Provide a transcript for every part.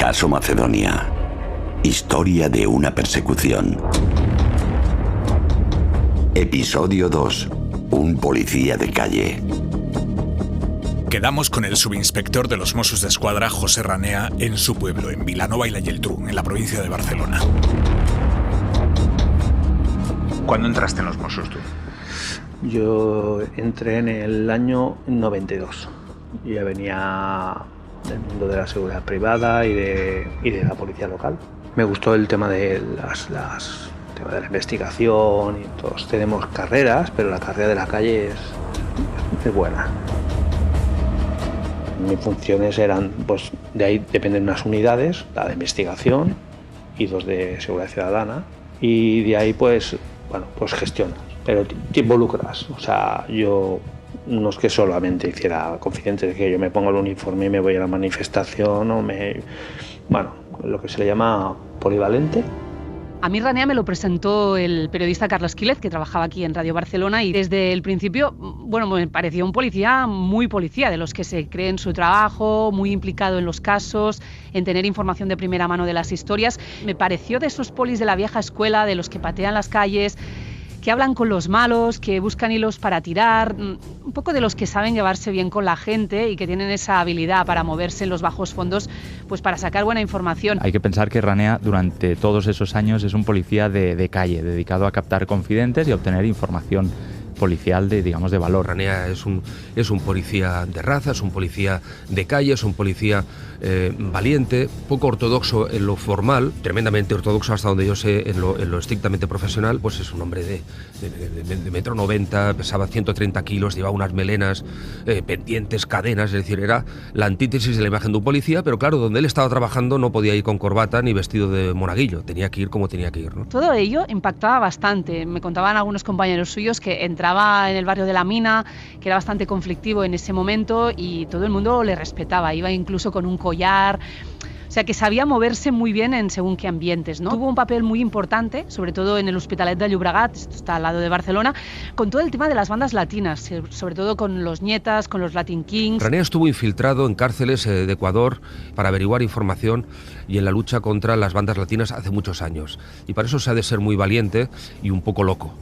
Caso Macedonia. Historia de una persecución. Episodio 2. Un policía de calle. Quedamos con el subinspector de los Mossos d'Esquadra, José Ranea, en su pueblo, en Vilanova y la Geltrú, en la provincia de Barcelona. ¿Cuándo entraste en los Mossos tú? Yo entré en el año 92. Yo ya venía del mundo de la seguridad privada y de la policía local. Me gustó el tema de tema de la investigación y todos tenemos carreras, pero la carrera de la calle es buena. Mis funciones eran, pues de ahí dependen unas unidades, la de investigación y 2 de seguridad ciudadana, y de ahí pues gestionas, pero te involucras. O sea, yo no es que solamente hiciera confidentes, que yo me pongo el uniforme y me voy a la manifestación lo que se le llama polivalente. A mí Ranea me lo presentó el periodista Carlos Quílez, que trabajaba aquí en Radio Barcelona, y desde el principio, me pareció un policía, de los que se cree en su trabajo, muy implicado en los casos, en tener información de primera mano de las historias. Me pareció de esos polis de la vieja escuela, de los que patean las calles, que hablan con los malos, que buscan hilos para tirar, un poco de los que saben llevarse bien con la gente y que tienen esa habilidad para moverse en los bajos fondos, pues para sacar buena información. Hay que pensar que Ranea durante todos esos años es un policía de calle, dedicado a captar confidentes y a obtener información policial de valor. Ranea es un policía de raza, es un policía de calle, es un policía valiente, poco ortodoxo en lo formal, tremendamente ortodoxo hasta donde yo sé en lo estrictamente profesional. Pues es un hombre de 1,90 m, pesaba 130 kilos, llevaba unas melenas, pendientes, cadenas, es decir, era la antítesis de la imagen de un policía, pero claro, donde él estaba trabajando no podía ir con corbata ni vestido de monaguillo, tenía que ir como tenía que ir, ¿no? Todo ello impactaba bastante. Me contaban algunos compañeros suyos que entraba en el barrio de la Mina, que era bastante conflictivo en ese momento, y todo el mundo le respetaba, iba incluso con un collar. O sea, que sabía moverse muy bien en según qué ambientes, ¿no? Tuvo un papel muy importante, sobre todo en el Hospitalet de Llobregat, esto está al lado de Barcelona, con todo el tema de las bandas latinas, sobre todo con los Nietas, con los Latin Kings. Ranea estuvo infiltrado en cárceles de Ecuador para averiguar información y en la lucha contra las bandas latinas hace muchos años. Y para eso se ha de ser muy valiente y un poco loco,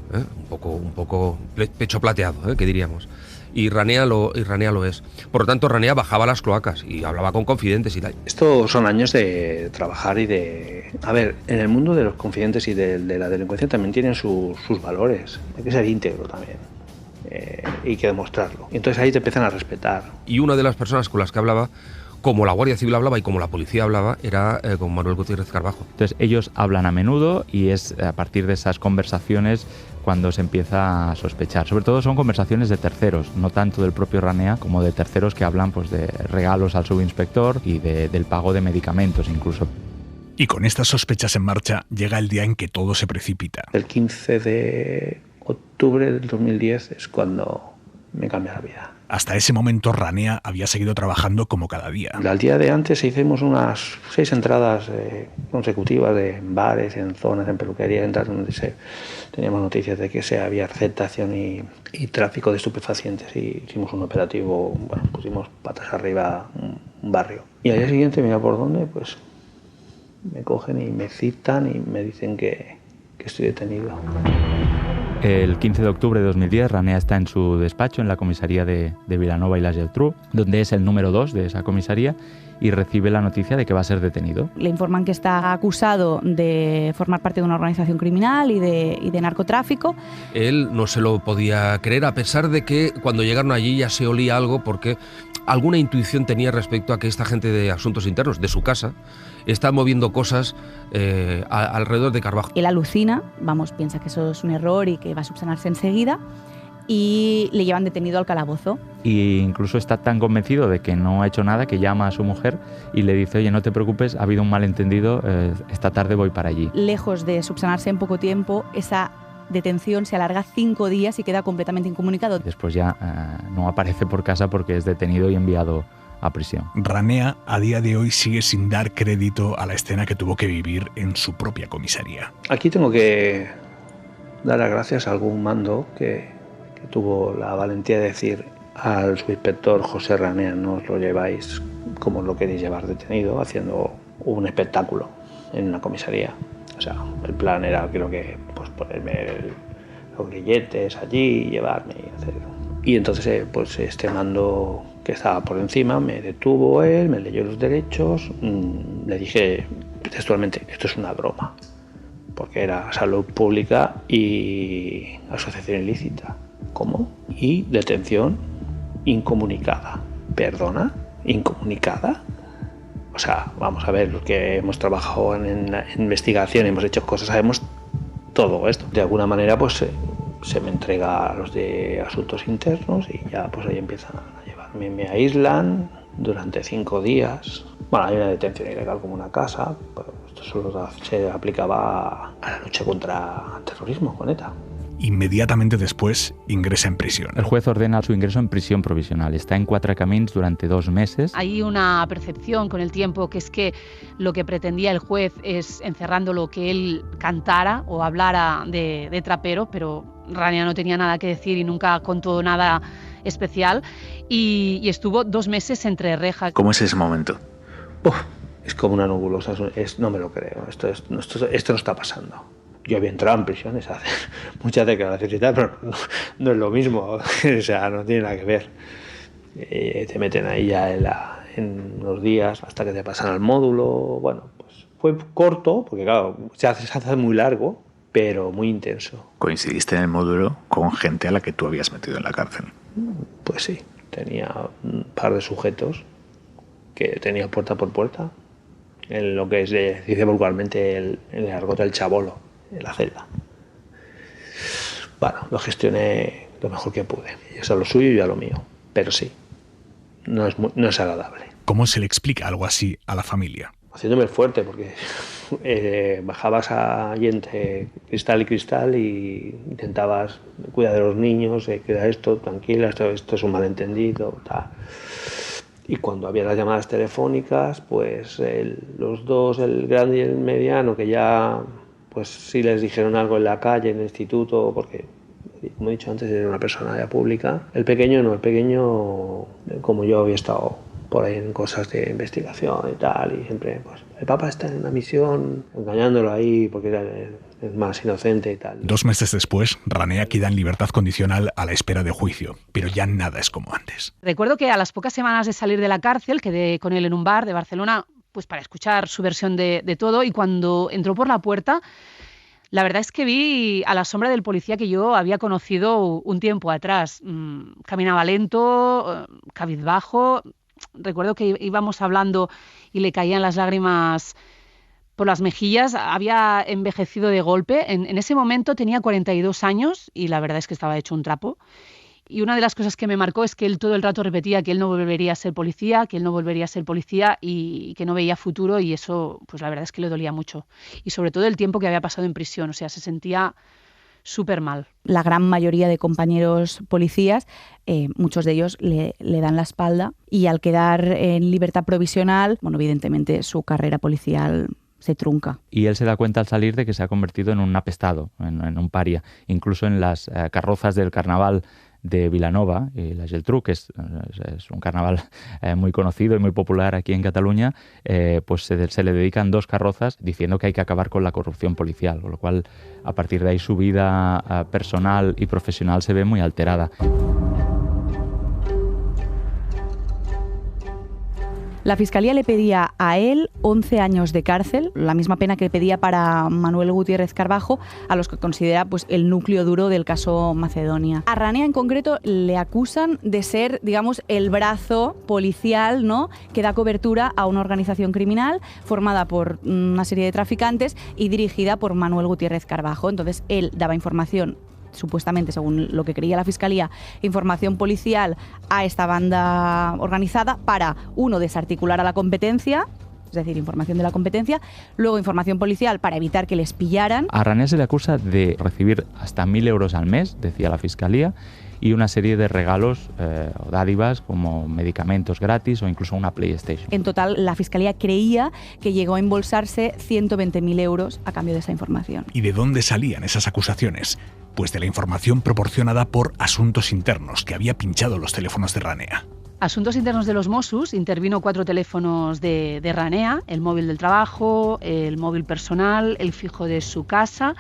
un poco pecho plateado, que diríamos. Y Ranea lo es. Por lo tanto, Ranea bajaba a las cloacas y hablaba con confidentes y tal. Estos son años de trabajar y de... A ver, en el mundo de los confidentes y de la delincuencia también tienen sus valores. Hay que ser íntegro también. Y hay que demostrarlo. Y entonces ahí te empiezan a respetar. Y una de las personas con las que hablaba, como la Guardia Civil hablaba y como la policía hablaba, era con Manuel Gutiérrez Carbajo. Entonces ellos hablan a menudo y es a partir de esas conversaciones cuando se empieza a sospechar. Sobre todo son conversaciones de terceros, no tanto del propio Ranea como de terceros que hablan pues de regalos al subinspector y del pago de medicamentos incluso. Y con estas sospechas en marcha llega el día en que todo se precipita. El 15 de octubre del 2010 es cuando me cambia la vida. Hasta ese momento Ranea había seguido trabajando como cada día. Al día de antes hicimos unas 6 entradas consecutivas de bares, en zonas, en peluquerías, donde teníamos noticias de que se había aceptación y tráfico de estupefacientes, y hicimos un operativo, pusimos patas arriba un barrio. Y al día siguiente, mira por dónde, pues me cogen y me citan y me dicen que estoy detenido. El 15 de octubre de 2010, Ranea está en su despacho en la comisaría de Vilanova y la Geltrú, donde es el número 2 de esa comisaría, y recibe la noticia de que va a ser detenido. Le informan que está acusado de formar parte de una organización criminal y de narcotráfico. Él no se lo podía creer, a pesar de que cuando llegaron allí ya se olía algo, porque alguna intuición tenía respecto a que esta gente de asuntos internos, de su casa, está moviendo cosas alrededor de Carbajo. Él alucina, piensa que eso es un error y que va a subsanarse enseguida, y le llevan detenido al calabozo. Y incluso está tan convencido de que no ha hecho nada que llama a su mujer y le dice: oye, no te preocupes, ha habido un malentendido, esta tarde voy para allí. Lejos de subsanarse en poco tiempo, esa detención se alarga 5 días y queda completamente incomunicado. Después ya no aparece por casa porque es detenido y enviado a prisión. Ranea a día de hoy sigue sin dar crédito a la escena que tuvo que vivir en su propia comisaría. Aquí tengo que dar las gracias a algún mando que tuvo la valentía de decir al subinspector José Ranea: no os lo lleváis como lo queréis llevar detenido, haciendo un espectáculo en una comisaría. O sea, el plan era, creo que, pues ponerme los grilletes allí y llevarme y hacer. Y entonces, pues este mando que estaba por encima me detuvo él, me leyó los derechos, le dije textualmente, esto es una broma, porque era salud pública y asociación ilícita. ¿Cómo? Y detención incomunicada. ¿Perdona? ¿Incomunicada? O sea, vamos a ver, los que hemos trabajado en la investigación, hemos hecho cosas, sabemos todo esto. De alguna manera, pues se me entrega a los de asuntos internos y ya pues ahí empiezan a llevarme, me aíslan durante 5 días. Bueno, hay una detención ilegal como una casa, pero esto solo se aplicaba a la lucha contra el terrorismo con ETA. Inmediatamente después ingresa en prisión. El juez ordena su ingreso en prisión provisional. Está en Quatre Camins durante 2 meses. Hay una percepción con el tiempo que es que lo que pretendía el juez es, encerrándolo, que él cantara o hablara de trapero, pero Ranea no tenía nada que decir y nunca contó nada especial y estuvo 2 meses entre rejas. ¿Cómo es ese momento? Es como una nebulosa, no me lo creo, esto no está pasando. Yo había entrado en prisiones a hacer muchas declaraciones y tal, pero no es lo mismo, o sea, no tiene nada que ver. Te meten ahí ya en unos días hasta que te pasan al módulo. Bueno, pues fue corto, porque claro, se hace muy largo, pero muy intenso. ¿Coincidiste en el módulo con gente a la que tú habías metido en la cárcel? Pues sí, tenía un par de sujetos que tenía puerta por puerta, en lo que se dice vulgarmente el argot del chabolo, en la celda. Bueno, lo gestioné lo mejor que pude. Ellos a lo suyo y yo a lo mío. Pero sí, no es agradable. ¿Cómo se le explica algo así a la familia? Haciéndome el fuerte, porque bajabas allí entre cristal y cristal y intentabas cuidar de los niños, cuidar esto, tranquila, esto es un malentendido, tal. Y cuando había las llamadas telefónicas, pues los dos, el grande y el mediano, que ya pues sí les dijeron algo en la calle, en el instituto, porque, como he dicho antes, era una persona ya pública. El pequeño no, como yo había estado por ahí en cosas de investigación y tal, y siempre, pues, el papá está en una misión, engañándolo ahí, porque era el más inocente y tal. 2 meses después, Ranea queda en libertad condicional a la espera de juicio, pero ya nada es como antes. Recuerdo que a las pocas semanas de salir de la cárcel, quedé con él en un bar de Barcelona, pues para escuchar su versión de todo, y cuando entró por la puerta, la verdad es que vi a la sombra del policía que yo había conocido un tiempo atrás. Caminaba lento, cabizbajo. Recuerdo que íbamos hablando y le caían las lágrimas por las mejillas. Había envejecido de golpe. En ese momento tenía 42 años y la verdad es que estaba hecho un trapo. Y una de las cosas que me marcó es que él todo el rato repetía que él no volvería a ser policía, y que no veía futuro, y eso, pues la verdad es que le dolía mucho. Y sobre todo el tiempo que había pasado en prisión, o sea, se sentía súper mal. La gran mayoría de compañeros policías, muchos de ellos le dan la espalda, y al quedar en libertad provisional, bueno, evidentemente su carrera policial se trunca. Y él se da cuenta al salir de que se ha convertido en un apestado, en un paria. Incluso en las carrozas del carnaval de Vilanova, la Geltrú, que es un carnaval muy conocido y muy popular aquí en Cataluña, pues se le dedican 2 carrozas diciendo que hay que acabar con la corrupción policial, con lo cual a partir de ahí su vida personal y profesional se ve muy alterada. La Fiscalía le pedía a él 11 años de cárcel, la misma pena que pedía para Manuel Gutiérrez Carbajo, a los que considera pues, el núcleo duro del caso Macedonia. A Ranea en concreto le acusan de ser, digamos, el brazo policial, ¿no?, que da cobertura a una organización criminal formada por una serie de traficantes y dirigida por Manuel Gutiérrez Carbajo. Entonces él daba información, supuestamente, según lo que creía la Fiscalía, información policial a esta banda organizada para, uno, desarticular a la competencia, es decir, información de la competencia, luego información policial para evitar que les pillaran. A Ranea se le acusa de recibir hasta 1.000 euros al mes, decía la Fiscalía, y una serie de regalos o dádivas como medicamentos gratis o incluso una PlayStation. En total, la Fiscalía creía que llegó a embolsarse 120.000 euros a cambio de esa información. ¿Y de dónde salían esas acusaciones? Pues de la información proporcionada por Asuntos Internos, que había pinchado los teléfonos de Ranea. Asuntos Internos de los Mossos intervino 4 teléfonos de Ranea, el móvil del trabajo, el móvil personal, el fijo de su casa.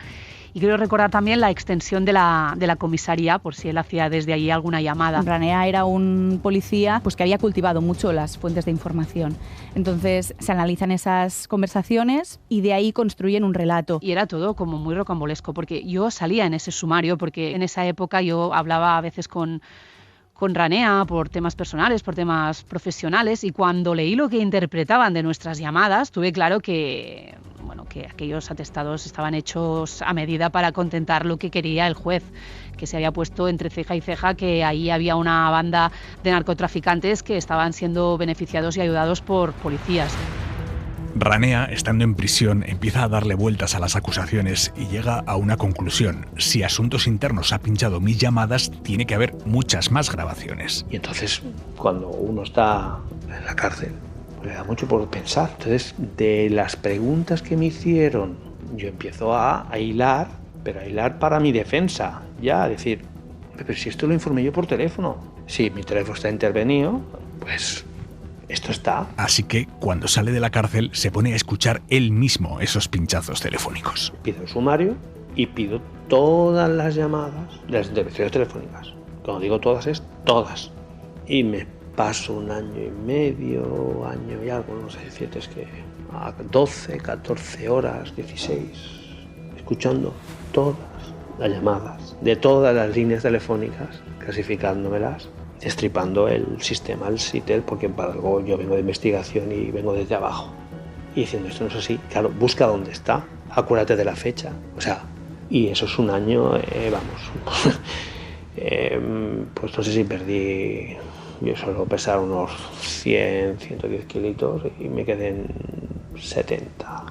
Y quiero recordar también la extensión de la comisaría, por si él hacía desde allí alguna llamada. Ranea era un policía pues, que había cultivado mucho las fuentes de información. Entonces se analizan esas conversaciones y de ahí construyen un relato. Y era todo como muy rocambolesco, porque yo salía en ese sumario, porque en esa época yo hablaba a veces con Ranea por temas personales, por temas profesionales, y cuando leí lo que interpretaban de nuestras llamadas, tuve claro que aquellos atestados estaban hechos a medida para contentar lo que quería el juez, que se había puesto entre ceja y ceja que ahí había una banda de narcotraficantes que estaban siendo beneficiados y ayudados por policías. Ranea, estando en prisión, empieza a darle vueltas a las acusaciones y llega a una conclusión. Si Asuntos Internos ha pinchado mis llamadas, tiene que haber muchas más grabaciones. Y entonces, cuando uno está en la cárcel, le da mucho por pensar. Entonces, de las preguntas que me hicieron, yo empiezo a hilar, pero a hilar para mi defensa. Ya, a decir, pero si esto lo informé yo por teléfono. Si mi teléfono está intervenido, pues esto está. Así que, cuando sale de la cárcel, se pone a escuchar él mismo esos pinchazos telefónicos. Pido el sumario y pido todas las llamadas de las intervenciones telefónicas. Cuando digo todas, es todas. Y me paso 1 año y medio, año y algo, no sé decirte, es que a 12, 14 horas, 16, escuchando todas las llamadas de todas las líneas telefónicas, clasificándomelas, destripando el sistema, el SITEL, porque para algo yo vengo de investigación y vengo desde abajo. Y diciendo, esto no es así, claro, busca dónde está, acuérdate de la fecha, o sea, y eso es 1 año, pues no sé si perdí. Yo suelo pesar unos 100, 110 kilitos y me quedé en 70,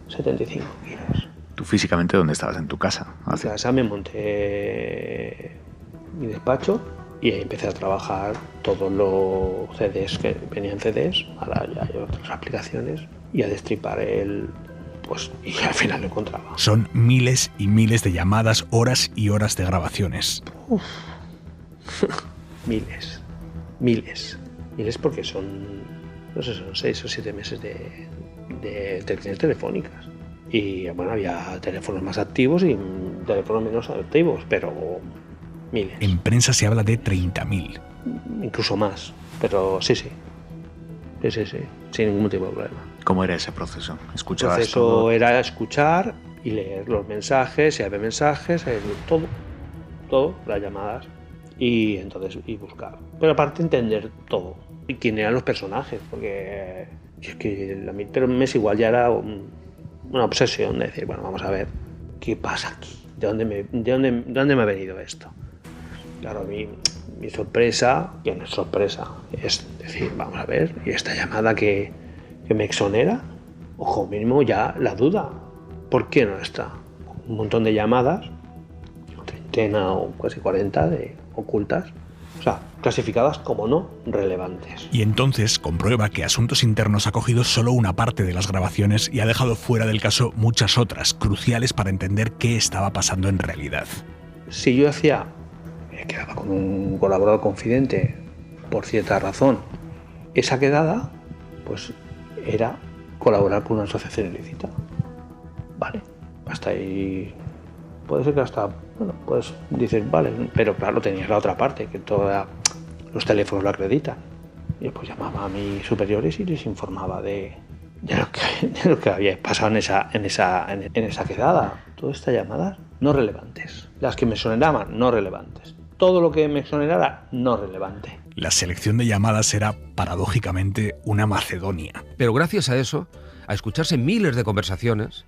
75 kilos. ¿Tú físicamente dónde estabas? ¿En tu casa? En casa me monté mi despacho y ahí empecé a trabajar todos los CDs que venían CDs, ahora ya hay otras aplicaciones, y a destripar y al final lo encontraba. Son miles y miles de llamadas, horas y horas de grabaciones. Miles porque son, no sé, son 6 o 7 meses de televisiones telefónicas. Y bueno, había teléfonos más activos y teléfonos menos activos, pero miles. En prensa se habla de 30.000. Incluso más, pero sí, sin ningún tipo de problema. ¿Cómo era ese proceso? ¿Escuchabas El proceso todo? era escuchar y leer los mensajes, si había mensajes, todo, las llamadas. Y entonces buscar, pero aparte entender todo y quién eran los personajes, porque es que pero me es igual, ya era una obsesión de decir, bueno, vamos a ver qué pasa aquí, de dónde me ha venido esto. Claro, mi sorpresa, que no es sorpresa, es decir, vamos a ver, y esta llamada que me exonera, ojo, mínimo ya la duda, ¿por qué no está? Un montón de llamadas, 30 o casi 40 ocultas, o sea, clasificadas como no relevantes. Y entonces comprueba que Asuntos Internos ha cogido solo una parte de las grabaciones y ha dejado fuera del caso muchas otras, cruciales para entender qué estaba pasando en realidad. Si yo quedaba con un colaborador confidente por cierta razón, esa quedada, pues era colaborar con una asociación ilícita. Vale, hasta ahí puede ser que hasta, bueno, pues dices, vale, pero claro, tenías la otra parte, que todos los teléfonos lo acreditan. Y pues llamaba a mis superiores y les informaba de lo que había pasado en esa quedada. Todas estas llamadas no relevantes. Las que me exoneraban, no relevantes. Todo lo que me exonerara, no relevante. La selección de llamadas era, paradójicamente, una Macedonia. Pero gracias a eso, a escucharse miles de conversaciones,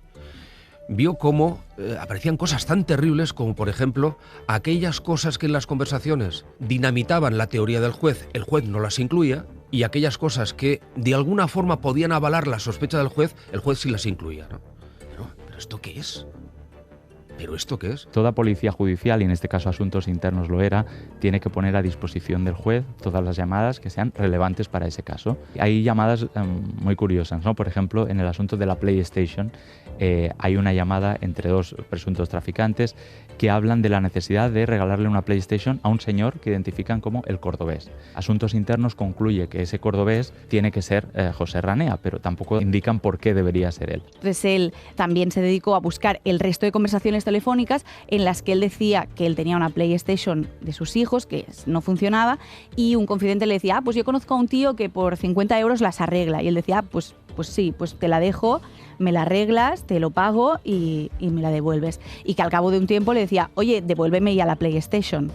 vio cómo aparecían cosas tan terribles como, por ejemplo, aquellas cosas que en las conversaciones dinamitaban la teoría del juez, el juez no las incluía, y aquellas cosas que de alguna forma podían avalar la sospecha del juez, el juez sí las incluía, ¿no? ¿Pero esto qué es? ¿Pero esto qué es? Toda policía judicial, y en este caso Asuntos Internos lo era, tiene que poner a disposición del juez todas las llamadas que sean relevantes para ese caso. Hay llamadas muy curiosas, ¿no? Por ejemplo, en el asunto de la PlayStation hay una llamada entre 2 presuntos traficantes que hablan de la necesidad de regalarle una PlayStation a un señor que identifican como el cordobés. Asuntos Internos concluye que ese cordobés tiene que ser José Ranea, pero tampoco indican por qué debería ser él. Entonces él también se dedicó a buscar el resto de conversaciones telefónicas en las que él decía que él tenía una PlayStation de sus hijos que no funcionaba y un confidente le decía, pues yo conozco a un tío que por 50 euros las arregla. Y él decía, pues sí, pues te la dejo, me la arreglas, te lo pago y me la devuelves. Y que al cabo de un tiempo le decía, oye, devuélveme ya la PlayStation.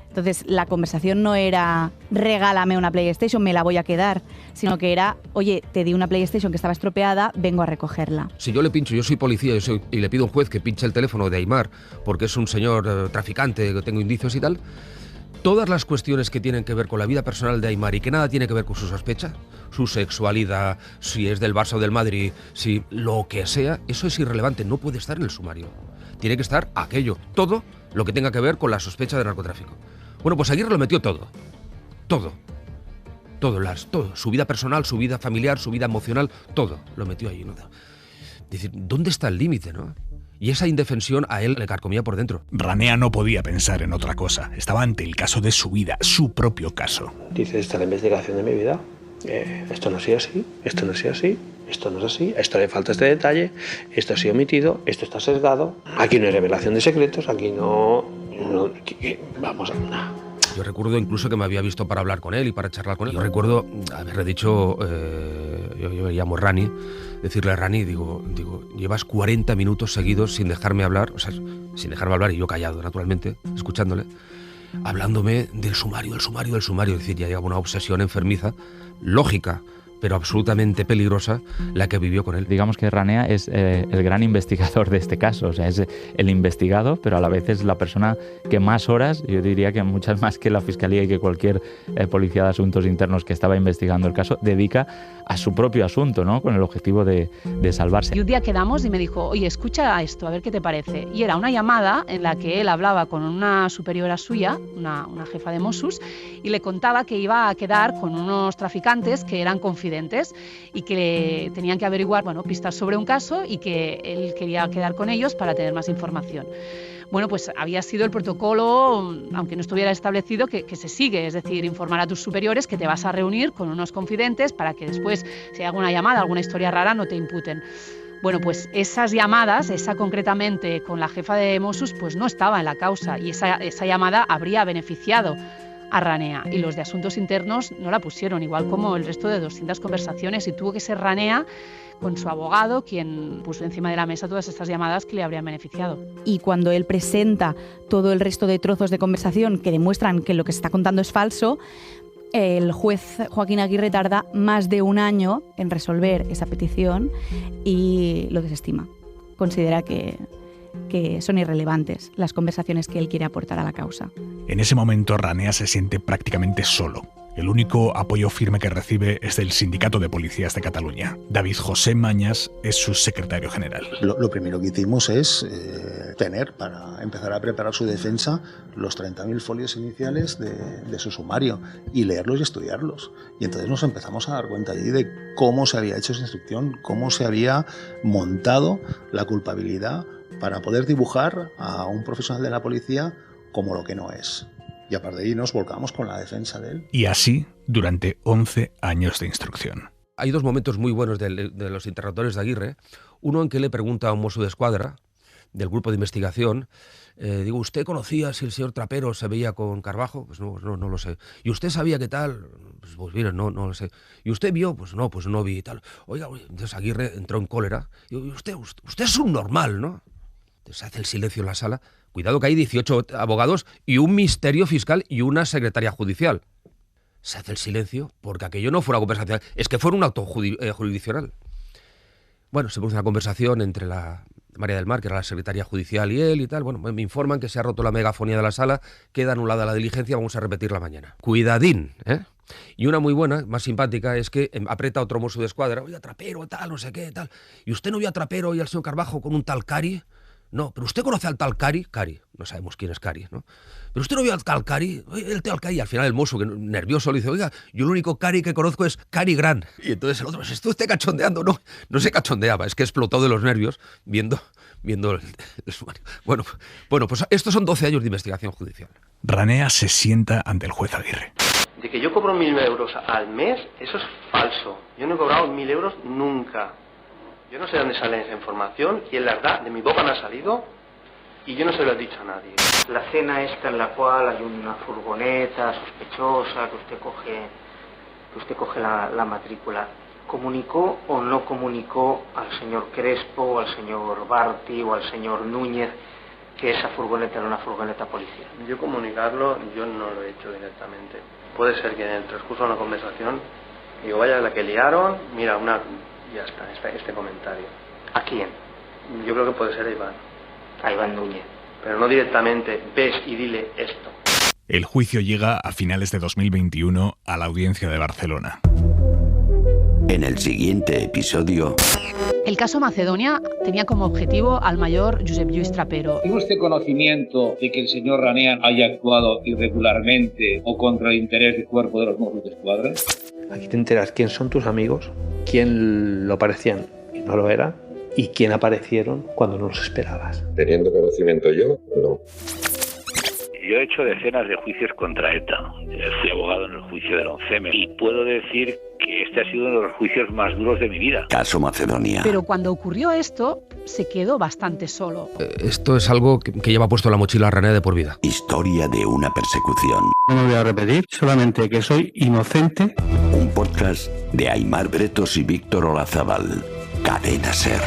Entonces la conversación no era regálame una PlayStation, me la voy a quedar, sino que era, oye, te di una PlayStation que estaba estropeada, vengo a recogerla. Si yo le pincho, yo soy policía y le pido a un juez que pinche el teléfono de Aimar porque es un señor traficante, que tengo indicios y tal, todas las cuestiones que tienen que ver con la vida personal de Aimar y que nada tiene que ver con su sospecha, su sexualidad, si es del Barça o del Madrid, si lo que sea, eso es irrelevante, no puede estar en el sumario. Tiene que estar aquello, todo lo que tenga que ver con la sospecha de narcotráfico. Bueno, pues Aguirre lo metió todo. Todo. Todo. Su vida personal, su vida familiar, su vida emocional, todo lo metió ahí, ¿no? Es decir, ¿dónde está el límite, no? Y esa indefensión a él le carcomía por dentro. Ranea no podía pensar en otra cosa. Estaba ante el caso de su vida, su propio caso. Dice, esta es la investigación de mi vida. Esto no ha sido así, esto no ha sido así, esto no es así, a esto le falta este detalle, esto ha sido omitido, esto está sesgado, aquí no hay revelación de secretos, aquí vamos a... No. Yo recuerdo incluso que me había visto para hablar con él y para charlar con él. Yo recuerdo haberle dicho, yo me llamo Rani, decirle a Rani, digo, llevas 40 minutos seguidos sin dejarme hablar, o sea, sin dejarme hablar y yo callado, naturalmente, escuchándole, hablándome del sumario. Es decir, ya llegaba una obsesión enfermiza, lógica, pero absolutamente peligrosa, la que vivió con él. Digamos que Ranea es el gran investigador de este caso, o sea, es el investigado, pero a la vez es la persona que más horas, yo diría que muchas más que la Fiscalía y que cualquier policía de asuntos internos que estaba investigando el caso, dedica a su propio asunto, ¿no? Con el objetivo de salvarse. Y un día quedamos y me dijo, oye, escucha esto, a ver qué te parece. Y era una llamada en la que él hablaba con una superiora suya, una jefa de Mossos, y le contaba que iba a quedar con unos traficantes que eran confidentes y que tenían que averiguar, pistas sobre un caso y que él quería quedar con ellos para tener más información. Bueno, pues había sido el protocolo, aunque no estuviera establecido, que se sigue, es decir, informar a tus superiores que te vas a reunir con unos confidentes para que después, si hay alguna llamada, alguna historia rara, no te imputen. Bueno, pues esas llamadas, esa concretamente con la jefa de Mossos, pues no estaba en la causa y esa llamada habría beneficiado a Ranea y los de Asuntos Internos no la pusieron, igual como el resto de 200 conversaciones, y tuvo que ser Ranea con su abogado quien puso encima de la mesa todas estas llamadas que le habrían beneficiado. Y cuando él presenta todo el resto de trozos de conversación que demuestran que lo que se está contando es falso, el juez Joaquín Aguirre tarda más de un año en resolver esa petición y lo desestima. Considera que son irrelevantes las conversaciones que él quiere aportar a la causa. En ese momento Ranea se siente prácticamente solo. El único apoyo firme que recibe es del Sindicato de Policías de Cataluña. David José Mañas es su secretario general. Lo primero que hicimos es tener, para empezar a preparar su defensa, los 30.000 folios iniciales de su sumario y leerlos y estudiarlos. Y entonces nos empezamos a dar cuenta allí de cómo se había hecho esa instrucción, cómo se había montado la culpabilidad para poder dibujar a un profesional de la policía como lo que no es. Y a partir de ahí nos volcamos con la defensa de él. Y así durante 11 años de instrucción. Hay dos momentos muy buenos de los interrogatorios de Aguirre. Uno en que le pregunta a un mosso de escuadra del grupo de investigación, digo, ¿usted conocía si el señor Trapero se veía con Carbajo? Pues no lo sé. ¿Y usted sabía qué tal? Pues mire, no lo sé. ¿Y usted vio? Pues no vi y tal. Oiga, entonces Aguirre entró en cólera. Y usted es un normal, ¿no? Entonces hace el silencio en la sala. Cuidado que hay 18 abogados y un ministerio fiscal y una secretaria judicial. Se hace el silencio porque aquello no fue una conversación, es que fue un acto jurisdiccional. Bueno, se produce una conversación entre la María del Mar, que era la secretaria judicial, y él y tal. Bueno, me informan que se ha roto la megafonía de la sala, queda anulada la diligencia, vamos a repetirla mañana. Cuidadín, ¿eh? Y una muy buena, más simpática, es que aprieta a otro mosso de escuadra, oiga, Trapero, tal, no sé qué, tal. ¿Y usted no vio a Trapero y al señor Carbajo con un tal Cari? No, pero usted conoce al tal Cari, no sabemos quién es Cari, ¿no? Pero usted no vio al tal Cari, el tal Cari, y al final el mozo, que nervioso, le dice, oiga, yo el único Cari que conozco es Cari Gran. Y entonces el otro, ¿se está usted cachondeando? No se cachondeaba, es que explotó de los nervios viendo el sumario. Bueno, pues estos son 12 años de investigación judicial. Ranea se sienta ante el juez Aguirre. De que yo cobro 1.000 euros al mes, eso es falso. Yo no he cobrado 1.000 euros nunca. Yo no sé dónde sale esa información, quién la da, de mi boca me ha salido y yo no se lo he dicho a nadie. La cena esta en la cual hay una furgoneta sospechosa, que usted coge la matrícula, ¿comunicó o no comunicó al señor Crespo, o al señor Barti o al señor Núñez que esa furgoneta era una furgoneta policial? Yo comunicarlo, yo no lo he hecho directamente. Puede ser que en el transcurso de una conversación digo, vaya la que liaron, mira, ya está, este comentario. ¿A quién? Yo creo que puede ser a Iván. A Iván Núñez. Pero no directamente, ves y dile esto. El juicio llega a finales de 2021 a la Audiencia de Barcelona. En el siguiente episodio... El caso Macedonia tenía como objetivo al mayor Josep Lluís Trapero. ¿Tiene usted conocimiento de que el señor Ranea haya actuado irregularmente o contra el interés del cuerpo de los Mossos de Escuadra? Aquí te enteras quién son tus amigos, quién lo parecían y no lo eran, y quién aparecieron cuando no los esperabas. Teniendo conocimiento yo, no. Yo he hecho decenas de juicios contra ETA. Fui abogado en el juicio del 11M y puedo decir que este ha sido uno de los juicios más duros de mi vida. Caso Macedonia. Pero cuando ocurrió esto, se quedó bastante solo. Esto es algo que lleva puesto en la mochila a Ranea de por vida. Historia de una persecución. No voy a repetir, solamente que soy inocente. Un podcast de Aimar Bretos y Víctor Olazábal. Cadena SER.